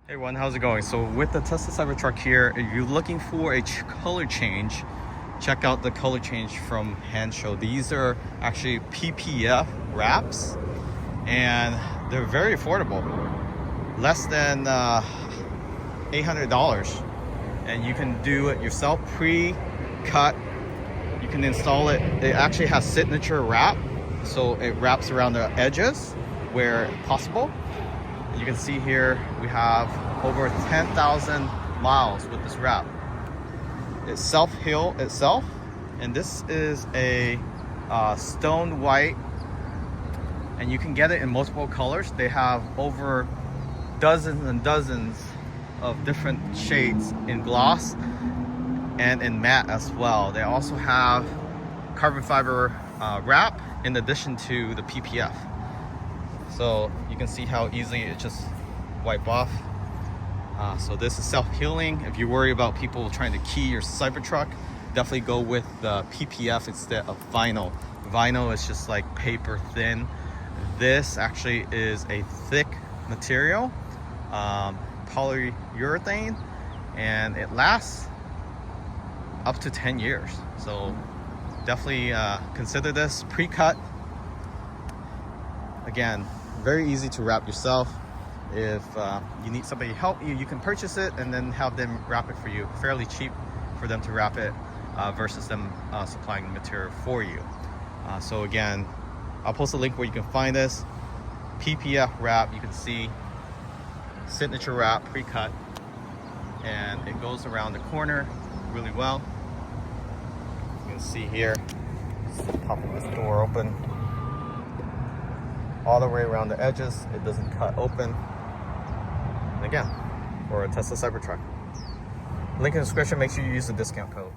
Hey everyone, how's it going? So with the Tesla Cybertruck here, if you're looking for a color change, check out the color change from Handshow. These are actually PPF wraps and they're very affordable, less than $800, and you can do it yourself, pre-cut. You can install it. It actually has signature wrap, so it wraps around the edges where possible. You can see here we have over 10,000 miles with this wrap. It self-heal itself, and this is a stone white, and you can get it in multiple colors. They have over dozens and dozens of different shades in gloss and in matte as well. They also have carbon fiber wrap in addition to the PPF. So you can see how easily it just wipe off. So this is self-healing. If you worry about people trying to key your Cybertruck, definitely go with the PPF instead of vinyl. Vinyl is just like paper thin. This actually is a thick material, polyurethane, and it lasts up to 10 years. So definitely consider this pre-cut. Again, very easy to wrap yourself. If you need somebody to help you, you can purchase it and then have them wrap it for you. Fairly cheap for them to wrap it versus them supplying the material for you. So again, I'll post a link where you can find this PPF wrap. You can see signature wrap, pre-cut, and it goes around the corner really well. You can see here, just pop this door open all the way around the edges. It doesn't cut open. And again, for a Tesla Cybertruck. Link in the description. Make sure you use the discount code.